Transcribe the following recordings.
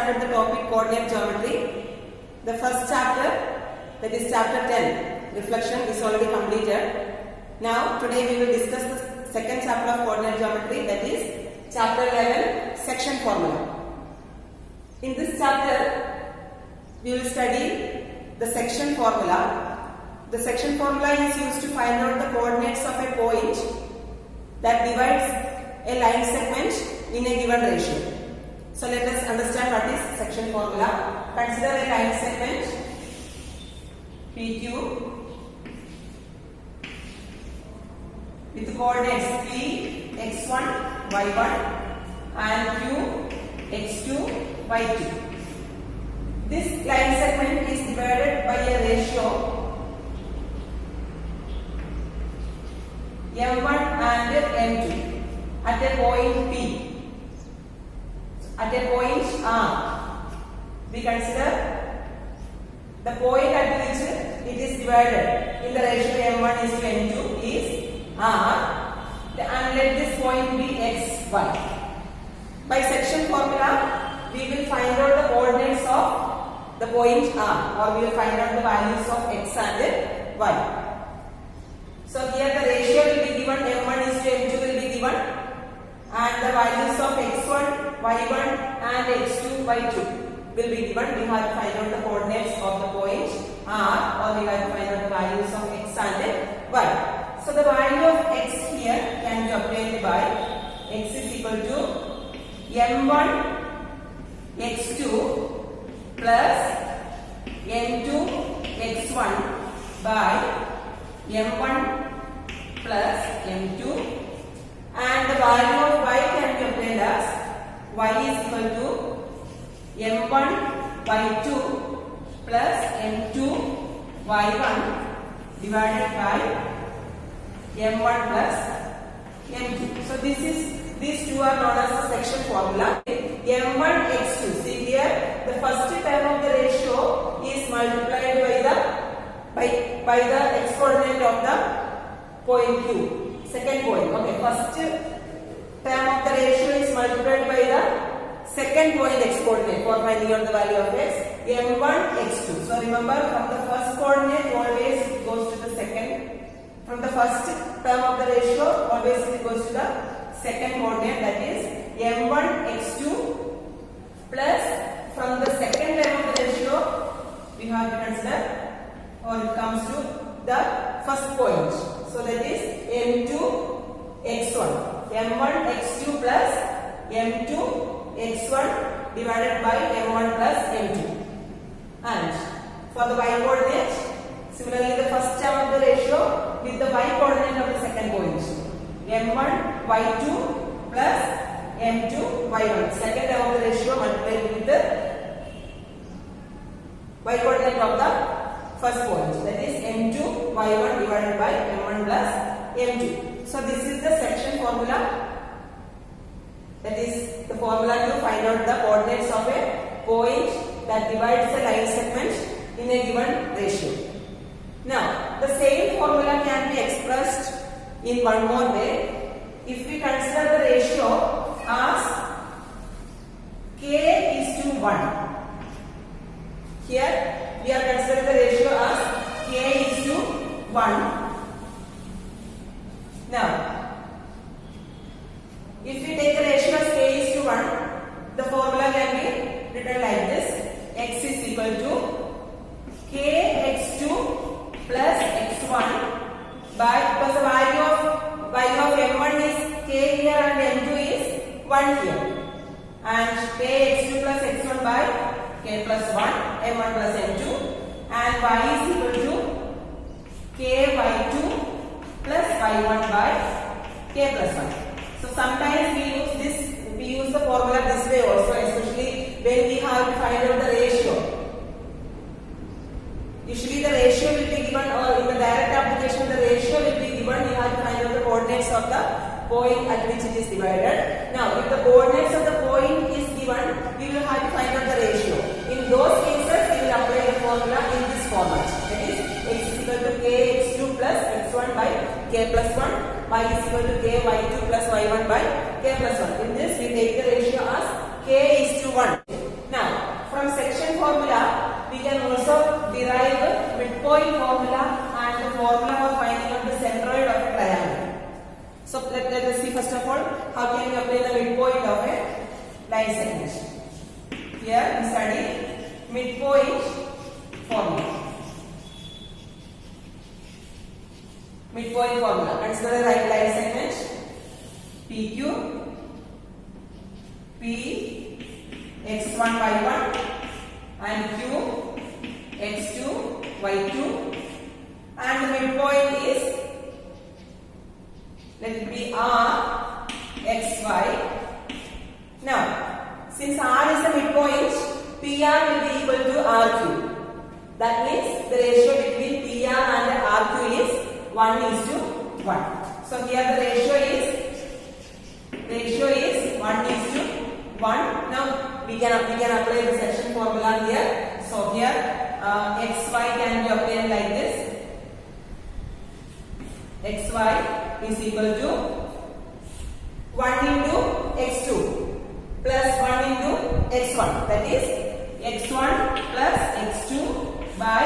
started the topic coordinate geometry. The first chapter, that is chapter 10, reflection, is already completed. Now today we will discuss the second chapter of coordinate geometry, that is chapter 11, section formula. In this chapter we will study the section formula. The section formula is used to find out the coordinates of a point that divides a line segment in a given ratio. So let us understand what is section formula. Consider a line segment PQ with coordinates P, x1, y1 and Q, x2, y2. This line segment is divided by a ratio M1 and M2 at a point P. At a point R, we consider the point at which it is divided in the ratio M1 is to M2 is R, and let this point be x, y. By section formula, we will find out the coordinates of the point R, or we will find out the values of x and y. So here the ratio will be given, M1 is to M2 will be given, and the values of x1, y1 and x2, y2 will be given. We have to find out the coordinates of the point R, or we have to find out the values of x and y. So the value of x here can be obtained by x is equal to m1 x2 plus m2 x1 by m1 plus m2, and the value of y can be obtained as y is equal to m1 y2 plus m2 y1 divided by m1 plus m2. So these two are known as the section formula. M1 x2. See here, the first term of the ratio is multiplied by the x coordinate of the point Q. Second point. Okay, first term of the ratio is multiplied by the second point x coordinate for finding out the value of x. M1 x2. So remember, from the first coordinate always it goes to the second. From the first term of the ratio always it goes to the second coordinate, that is m1 x2 plus from the second term of the ratio we have to consider, or it comes to the first point. So that is m2 x1. m1 x2 plus m2 x1 divided by m1 plus m2. And for the y coordinate, similarly the first term of the ratio with the y coordinate of the second point, m1 y2 plus m2 y1. Second term of the ratio multiplied with the y coordinate of the first point, that is m2 y1 divided by m1 plus m2. So this is the section formula, that is the formula to find out the coordinates of a point that divides a line segment in a given ratio. Now the same formula can be expressed in one more way. If we consider the ratio as k is to 1, here we are considering the ratio as k is to 1. Now, if we take the ratio as k is to 1, the formula can be written like this: x is equal to kx2 plus x1 by, because the value of m1 is k here and m2 is 1 here, and kx2 plus x1 by k plus 1, m1 plus m2, and y is equal to k y2 plus y1 by k plus 1. So sometimes we use the formula this way also, especially when we have to find out the ratio. Usually the ratio will be given, or in the direct application the ratio will be given. You have to find out the coordinates of the point at which it is divided. Now if the coordinates of the point is given, we will have to find out the ratio. In those cases we will apply the formula in this format, that is x is equal to kx2 plus x1 by k plus 1, y is equal to k y2 plus y1 by k plus 1. In this we take the ratio as k is to 1. Now from section formula, we can also derive midpoint formula and the formula for finding out the centroid of a triangle. So let us see first of all how can we obtain the midpoint of a line segment. Here we study midpoint formula. Midpoint formula. Consider the right line segment PQ, P x1 y1 and Q x2 y2, and the midpoint is, let it be R xy. Now, since R is the midpoint, PR will be equal to RQ. That means the ratio between PR and RQ is 1:1. So here the ratio is 1:1. Now we can apply the section formula here. So here xy can be obtained like this. Xy is equal to 1 into x2 plus 1 into x1. That is x1 plus x2 by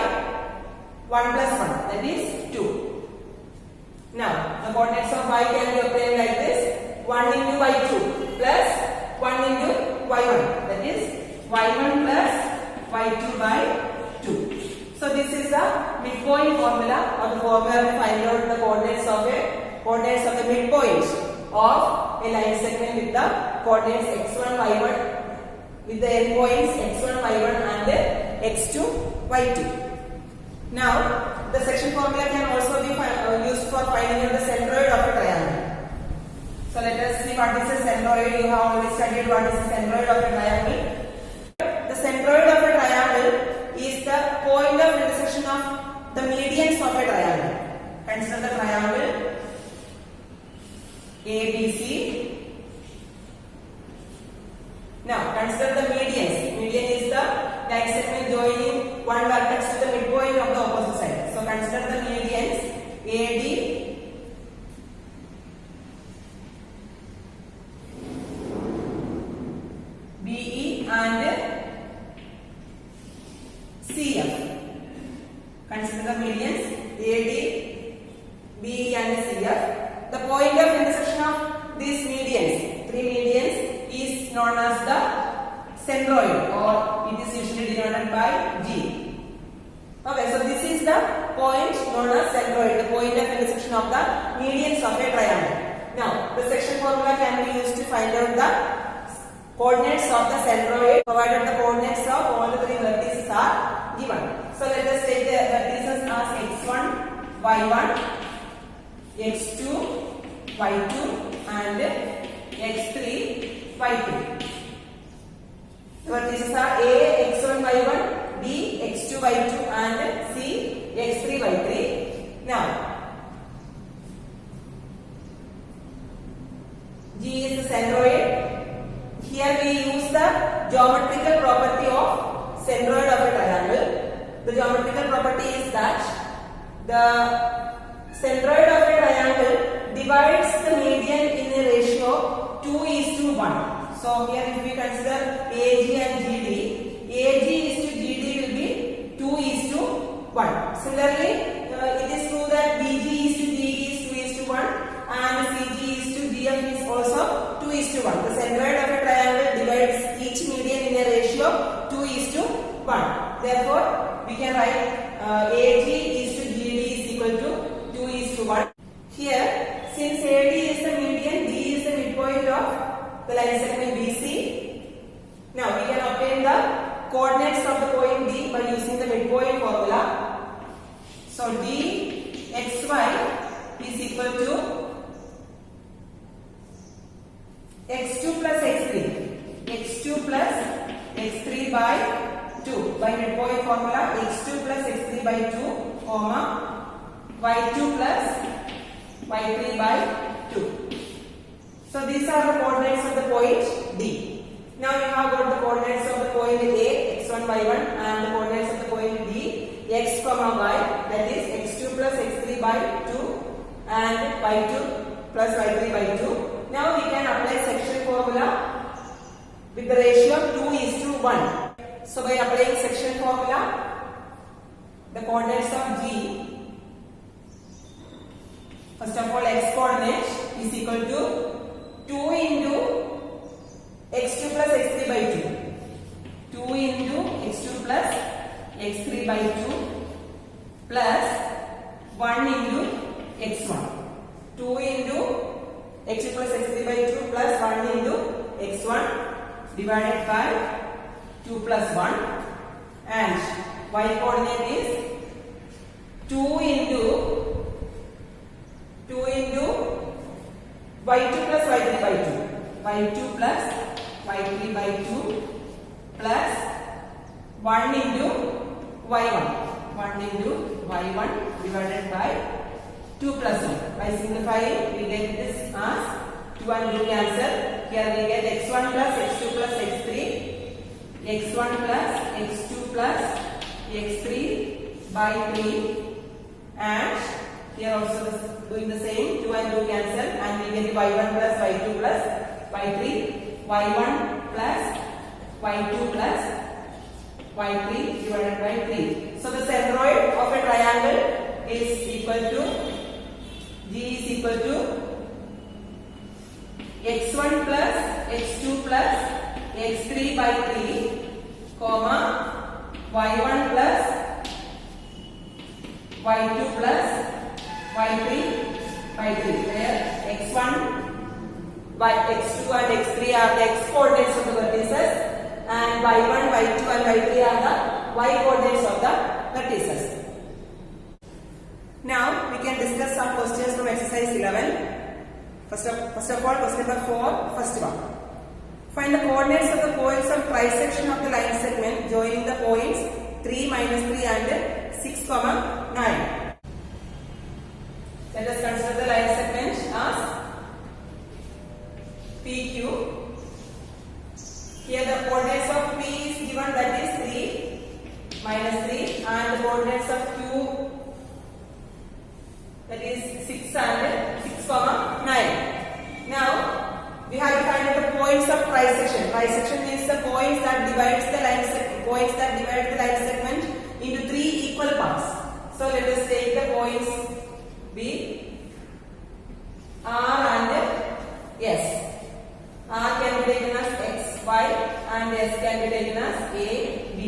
1 plus 1. That is 2. Now the coordinates of y can be obtained like this: 1 into y2 plus 1 into y1. That is y1 plus y2 by 2. So this is the midpoint formula, or the formula to find out the coordinates of the midpoint of a line segment with the coordinates x1, y1, with the endpoints x1, y1 and x2, y2. Now the section formula can also be used for finding out the centroid of a triangle. So let us see what is a centroid. You have already studied what is the centroid of a triangle. The centroid of a triangle is the point of intersection of the medians of a triangle. Consider the triangle ABC. Now consider the medians. Median is the line segment joining one vertex to the midpoint of the opposite side. So consider the medians AD, BE and CF. Consider the medians AD, BE and CF. The point of intersection of these medians, three medians, is known as the centroid, or it is usually denoted by G. Okay, so this is the point known as centroid, the point of intersection of the medians of a triangle. Now, the section formula can be used to find out the coordinates of the centroid, provided the coordinates of all the three vertices are given. So let us take the vertices as x1, y1, x2, y2 and x3, y2. The vertices are A, x1, y1, B, x2, y2 and C, x3, y3. Now, G is the centroid. Here we use the geometrical property of centroid of a triangle. The geometrical property is that the centroid of a triangle divides the median in a ratio 2:1. So here if we consider AG and GD, AG is to GD will be 2:1. Similarly, it is true that BG is to DE is 2:1 and CG is to DF is also 2:1. The centroid of a triangle divides each median in a ratio 2:1. Therefore, we can write AG is to GD is equal to 2:1. Here, since AD is the median, D is the midpoint of the line segment BC. Now we can obtain the coordinates of the point D by using the midpoint formula. So D xy is equal to x2 plus x3. x2 plus x3 by 2. By midpoint formula, x2 plus x3 by 2, comma, y2 plus y3 by 2. So these are the coordinates of the point D. Now you have got the coordinates of the point A, x1, y1 and the coordinates of the point D, x, y, that is x2 plus x3 by 2 and y2 plus y3 by 2. Now we can apply section formula with the ratio 2:1. So by applying section formula, the coordinates of G, first of all x coordinate is equal to 2 into x2 plus x3 by 2. 2 into x2 plus x3 by 2 plus 1 into x1. 2 into x2 plus x3 by 2 plus 1 into x1 divided by 2 plus 1, and y coordinate is 2 into y2 plus y3 by 2. y2 plus y3 by 2 plus 1 into y1. 1 into y1 divided by 2 plus 1. By simplifying, we get this as 2 and 2 cancel. Here we get x1 plus x2 plus x3, x1 plus x2 plus x3 by 3, and here also doing the same, 2 and 2 cancel, and we get y1 plus y2 plus y3, y1 plus y2 plus y3 divided by 3. So the centroid of a triangle is equal to, G is equal to x1 plus x2 plus x3 by 3, comma y1 plus y2 plus y3 by 3, where x1, x2 and x3 are the x coordinates of the vertices, and y1, y2 and y3 are the y coordinates of the vertices. Now we can discuss some questions from exercise 11. First of all, question number 4, first one. Find the coordinates of the points of trisection of the line segment joining the points 3, -3 and 6, 9. Let us consider the line segment as PQ. Here the coordinates of P is given, that is 3, -3, and the coordinates of Q, that is 6 and 6, 9. Now we have to find out the points of trisection. Trisection means the points that divides the line segment into 3 equal parts. So let us take the points B, R and S. R can be taken as X, Y, and S can be taken as A, B.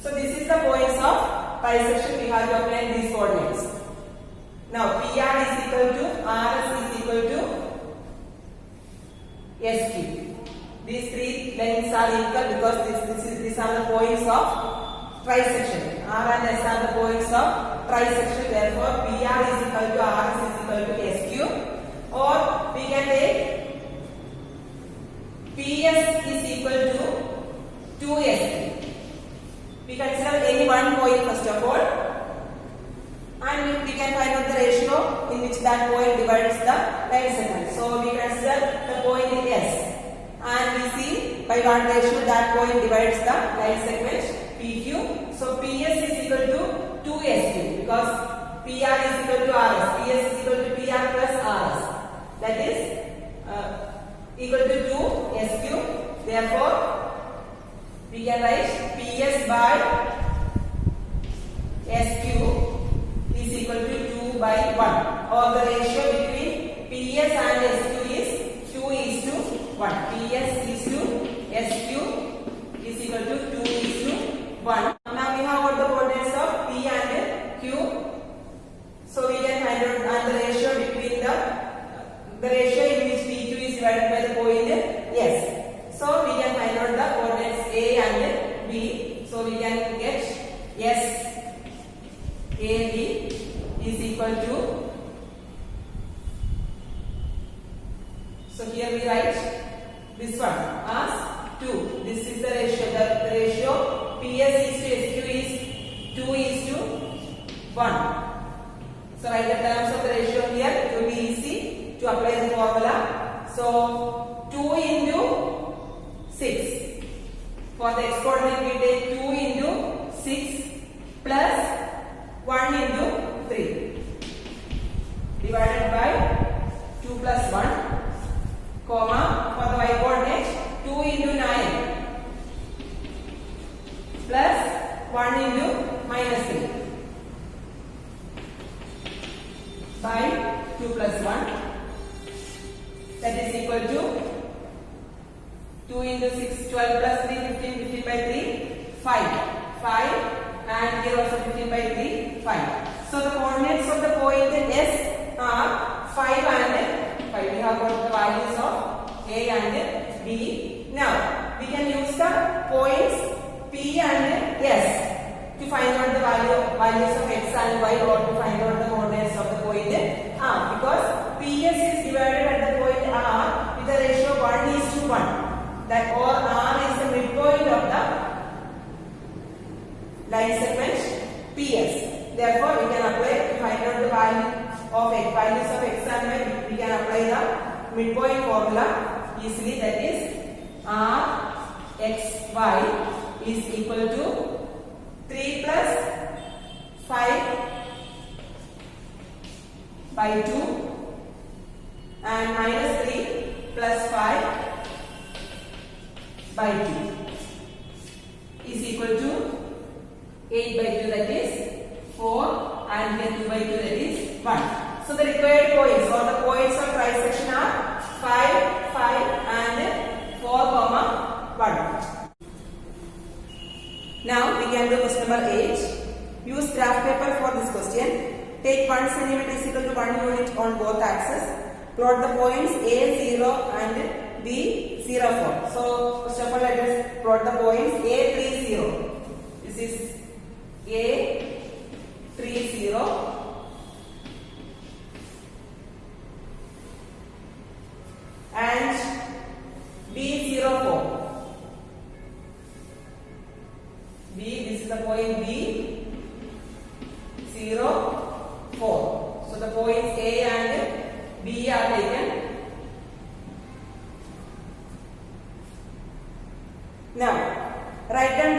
So this is the points of trisection. We have to obtain these coordinates. Now PR is equal to RS is equal to SQ. These 3 lengths are equal because these are the points of trisection. R and S are the points of trisection. Therefore, PR is equal to RS is equal to SQ. Or we can take PS is equal to 2SQ. We consider any one point first of all, and we can find out the ratio in which that point divides the line segment. So we consider the point in S, and we see by what ratio that point divides the line segment PQ. So PS is equal to 2SQ because PR is equal to RS. PS is equal to PR plus RS. That is equal to 2SQ. Therefore, we can write PS by SQ is equal to 2 by 1, or the ratio between PS and SQ is 2:1. PS is to SQ is equal to 2:1. Now we have got the coordinates of P and Q. So we can find out the ratio between the ratio in which PQ is divided by the point S. So we can find out the coordinates A and B. So we can get S AB is equal to, so here we write this one as 2. This is the ratio. The ratio PS is to SQ is 2:1. So write the terms of the ratio here. It will be easy to apply the formula. So 2 into 6. For the x coordinate we take 2 into 6 plus 1 into 3 divided by 2 plus 1, comma, for the y coordinate 2 into 9 by 2 plus 1, that is equal to 2 into 6, 12 plus 3, 15, 15 by 3, 5. 5 and here also 15 by 3, 5. So the coordinates of the point S are 5 and 5. We have got the values of A and B. Now we can use the points P and S to find out the values of X and Y, or to find out the coordinates of the point R, because PS is divided at the point R with a ratio 1:1. That or R is the midpoint of the line segment PS. Therefore, we can apply to find out the values of X and Y. We can apply the midpoint formula easily. That is R X Y is equal to 3 plus 5 by 2 and minus 3 plus 5 by 2 is equal to 8 by 2, that is 4, and then 2 by 2, that is 1. So the required points or the points of trisection are 5, 5 and 4, 1. Now we can do question number 8. Use graph paper for this question. Take 1 cm is equal to 1 unit on both axes. Plot the points A0 and B04. So first of all, let us plot the points A30. This is A30 and B04. This is the point B04. So the points A and B are taken. Now, write down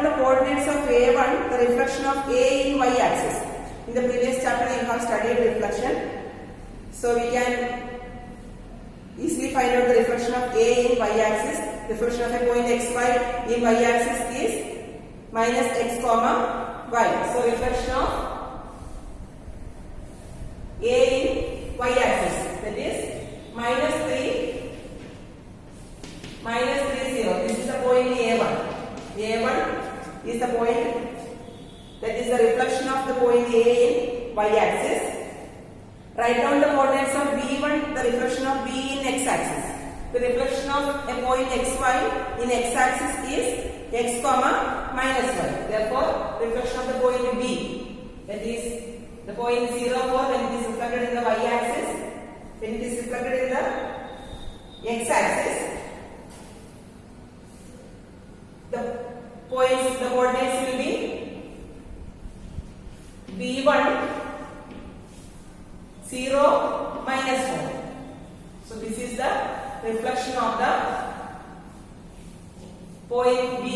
the coordinates of A1, the reflection of A in y-axis. In the previous chapter, you have studied reflection. So we can easily find out the reflection of A in y-axis. Reflection of a point xy in y-axis is minus x comma y. So reflection of A in y-axis, that is minus 3, minus 30. This is the point A1. A1 is the point, that is the reflection of the point A in y-axis. Write down the coordinates of B1, the reflection of B in x-axis. The reflection of a point xy in x-axis is x comma minus 1. Therefore, reflection of the point B, that is the point 04, when it is reflected in the y-axis, when it is reflected in the x-axis, the coordinates will be B1 0 minus 4. So this is the reflection of the point B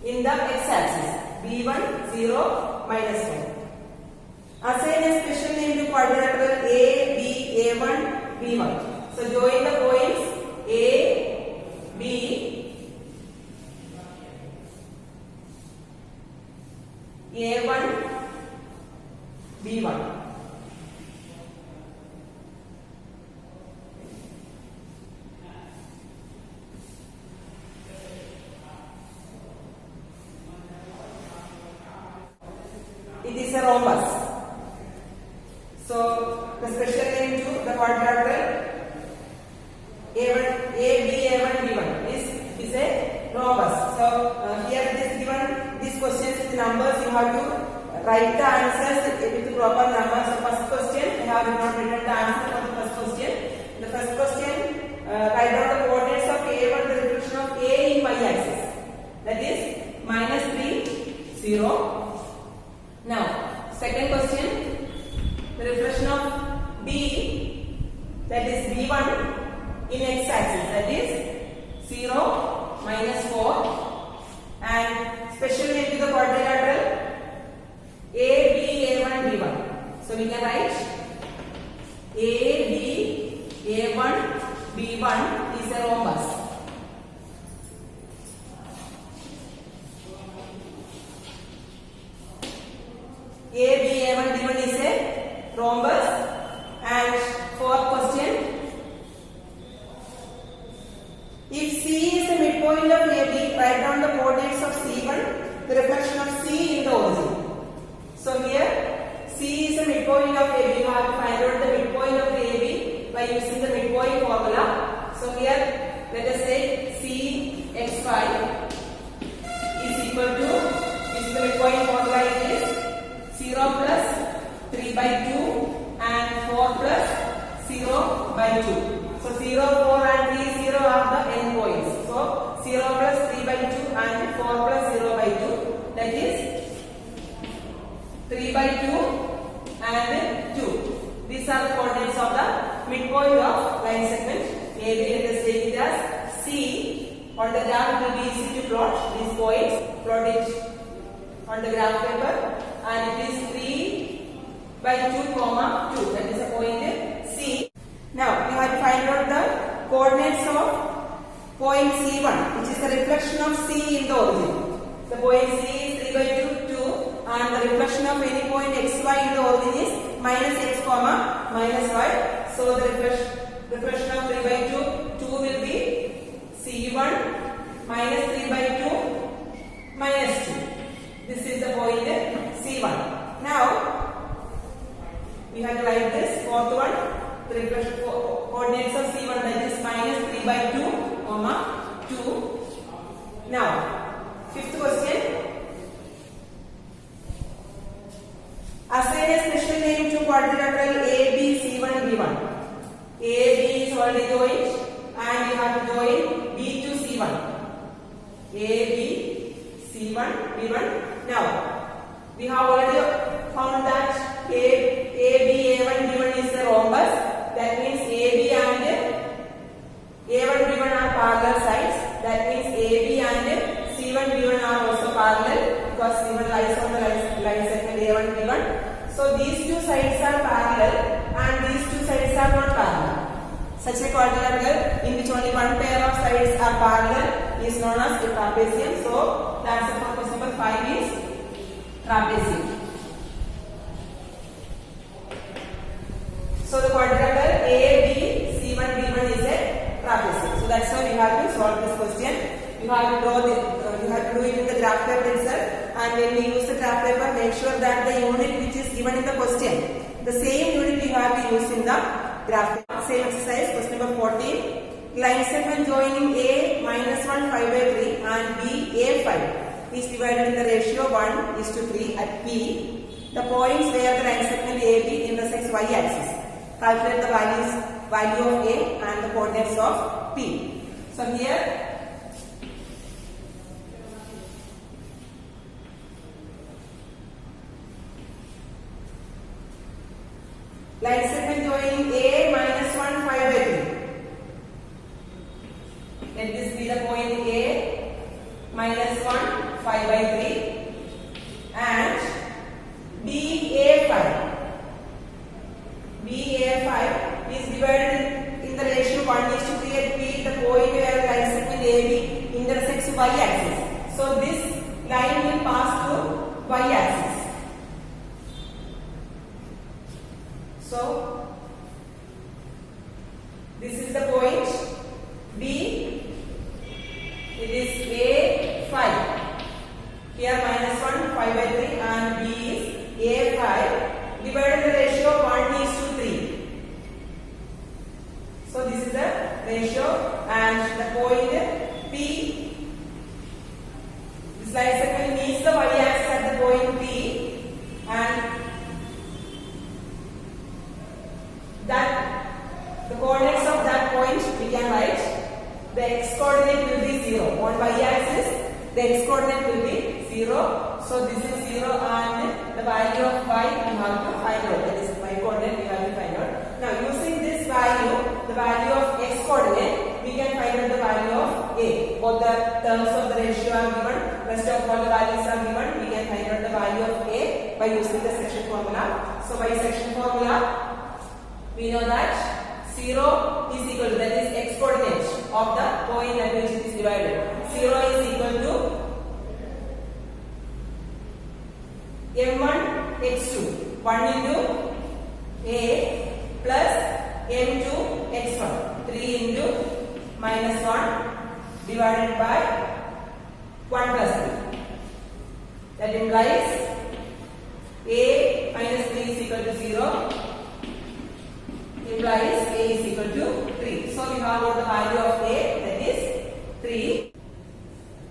in the x-axis. B1 0 minus 4. Assign a special name to quadrilateral A, B, A1, B1. So join the points A, B, A1, B1. It is a rhombus. So the special name to the quadrilateral A1, A, B, A1, B1 is a rhombus. So here it is given these questions with numbers. You have to write the answers with proper numbers. So first question, I have not written the answer for the first question. The first question, write down the coordinates of A1, the reflection of A in y-axis. That is minus 3, 0. Now, second question, the reflection of B, that is B1 in x-axis, that is 0, minus 4, and special name to the quadrilateral A, B, A1, B1. So we can write A, B, A1, B1 is a rhombus. A, B, A1, B1 is a rhombus. And fourth question, if C is the midpoint of AB, write down the coordinates of C1, the reflection of C in the origin. So here C is the midpoint of AB. You have to find out the midpoint of AB by using the midpoint formula. So here let us say CXY is equal to, using the midpoint formula, it is 0 plus 3 by 2 and 4 plus 0 by 2. So 0, 4 and 3, 0 are the end points. So 0 plus 3 by 2 and 4 plus 0 by 2, that is 3 by 2 and 2. These are the coordinates of the midpoint of line segment AB. Let us take it as C. On the graph it will be easy to plot these points. Plot it on the graph paper, and it is 3 by 2 comma 2. That is a point C. Now we have to find out the coordinates of point C1, which is the reflection of C in the origin. The point C is 3 by 2, 2, and the reflection of any point xy in the origin is minus x comma minus y. So the reflection of 3 by 2, 2 will be C1 minus 3 by 2 minus 2. This is the point C1. Now we have to write this fourth one. The reflection coordinates of C1, that is minus 3 by 2 comma 2. Now fifth question, assign a special name to quadrilateral ABC1B1. AB is already joined and you have to join B to C1. AB C1 B1. Now we have already found that AB A1 B1 is a rhombus. That means AB and A1 B1 are parallel sides. That means AB and C1 B1 are also parallel, because C1 lies on the line segment A1 B1. So these two sides are parallel and these two sides are not parallel. Such a quadrilateral in which only one pair of sides are parallel is known as a trapezium. So the answer for question number 5 is trapezium. So the quadrilateral ABC1 B1 is a trapezium. So that's why we have to solve this question. You have to draw the, you have to do it in the graph paper itself. And when we use the graph paper, make sure that the unit which is given in the question, the same unit you have to use in the graph paper. Same exercise, question number 14. Line segment joining A minus 1 5 by 3 and B A5 is divided in the ratio 1:3 at P. The points where the line segment AB intersects y axis. Calculate the value of A and the coordinates of P. So here line segment joining A minus 1 5 by 3. Let this be the point A minus 1 5 by 3 and B A5. B A5 is divided in the ratio 1:3 at P, the point where line segment AB intersects y axis. So this line will pass through y axis. So this is the point B. It is A5. Here minus 1 5 by 3 and B is A5 divided the ratio 1:3. So this is the ratio and the point P. This line segment meets the y axis at the point P, and that the coordinates of that point we can write. The x coordinate will be 0 on y axis. The x coordinate will be 0. So this is 0 and the value of y we have to find out. That is y coordinate we have to find out. Now using this value, the value of x coordinate, we can find out the value of A. Both the terms of the ratio are given. Rest of all the values are given. We can find out the value of A by using the section formula. So by section formula, we know that 0 is equal to, that is x coordinate of the point at which it is divided. 0 is equal to m1 x2. 1 into a plus m2 x1. 3 into minus 1 divided by 1 plus 3. That implies a minus 3 is equal to 0. Implies a is equal to 3. So we have got the value of a, that is 3.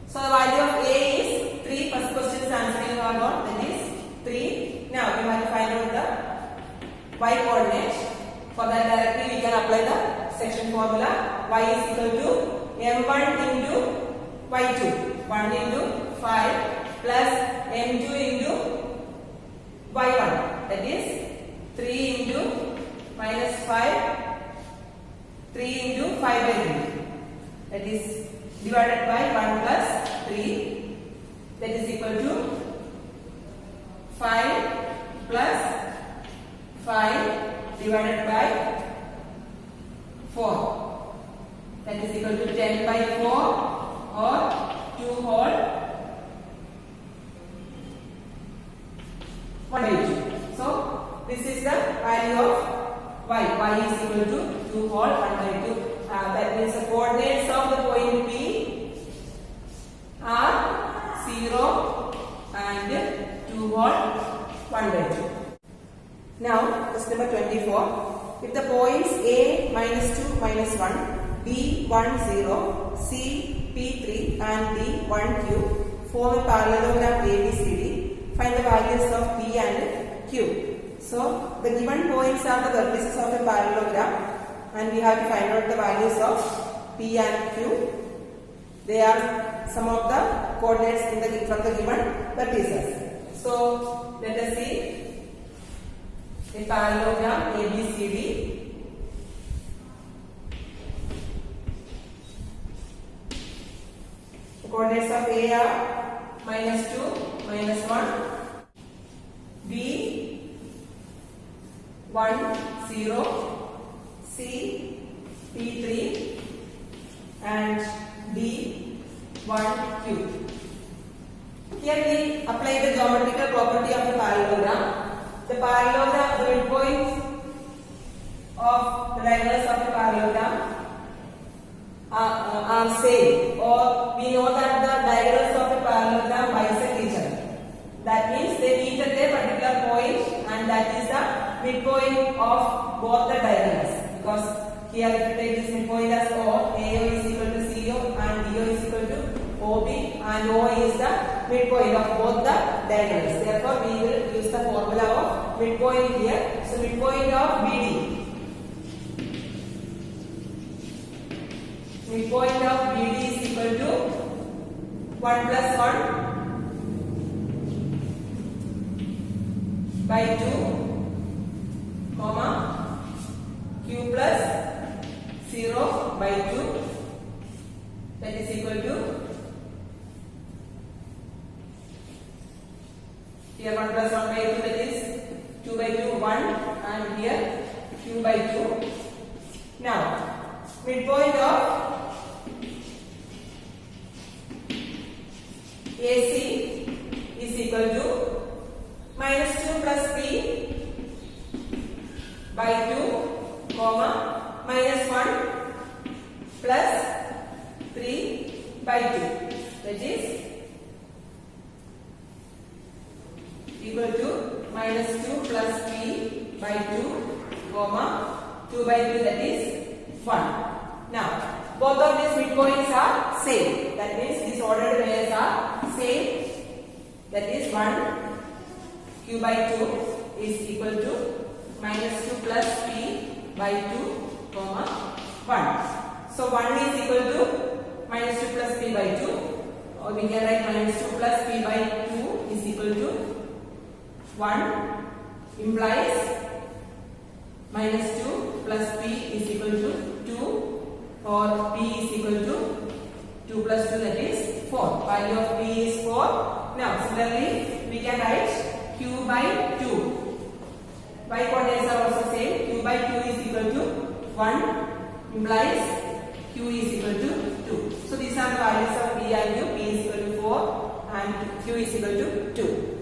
So the value of a is 3. First question is answering our got, that is 3. Now we have to find out the y coordinate. For that directly we can apply the section formula. Y is equal to m1 into y2. 1 into 5 plus m2 into y1. That is 3 into minus 5. 3 into 5 by 3. That is divided by 1 plus 3. That is equal to 5 plus 5 divided by 4. That is equal to 10 by 4 or 2 whole 1 by 2. So this is the value of y. Y is equal to 2 whole 1 by 2. That means the coordinates of the point P are 0 and 2 whole 1 by 2. Now, question number 24. If the points A minus 2 minus 1, B 1 0, C P3 and D 1 Q form a parallelogram ABCD, find the values of P and Q. So, the given points are the vertices of a parallelogram and we have to find out the values of P and Q. They are some of the coordinates from the given vertices. So, let us see a parallelogram ABCD. The coordinates of A are minus 2, minus 1, B 1, 0, C P3 and D 1 Q. Here we apply the geometrical property of the parallelogram. The parallelogram, the midpoints of the diagonals of the parallelogram are same, or we know that the diagonals of the parallelogram bisect each other. That means they meet at a particular point and that is the midpoint of both the diagonals. Because here if you take this midpoint as O, AO is equal to CO and DO is equal to OB and O is the midpoint of both the diagonals. Therefore, we will use the formula of midpoint here. So, midpoint of BD. Midpoint of BD is equal to 1 plus 1 by 2, comma, Q plus 0 by 2. That is equal to here 1 plus 1 by 2, that is 2 by 2, 1 and here Q by 2. Now, midpoint of AC is equal to minus 2 plus P by 2, comma, minus 1 plus 3 by 2. That is equal to minus 2 plus P by 2, comma, 2 by 2, that is 1. Now, both of these midpoints are same. That means these ordered pairs are same. That is 1 Q by 2 is equal to minus 2 plus P by 2, comma, 1. So, 1 is equal to minus 2 plus P by 2, or we can write minus 2 plus P by 2 is equal to 1, implies minus 2 plus P is equal to 2, or P is equal to 2 plus 2, that is 4. Value of P is 4. Now, similarly, we can write Q by 2. Y coordinates are also same. Q by 2 is equal to 1, implies Q is equal to 2. So, these are the values of P and Q. P is equal to 4 and Q is equal to 2.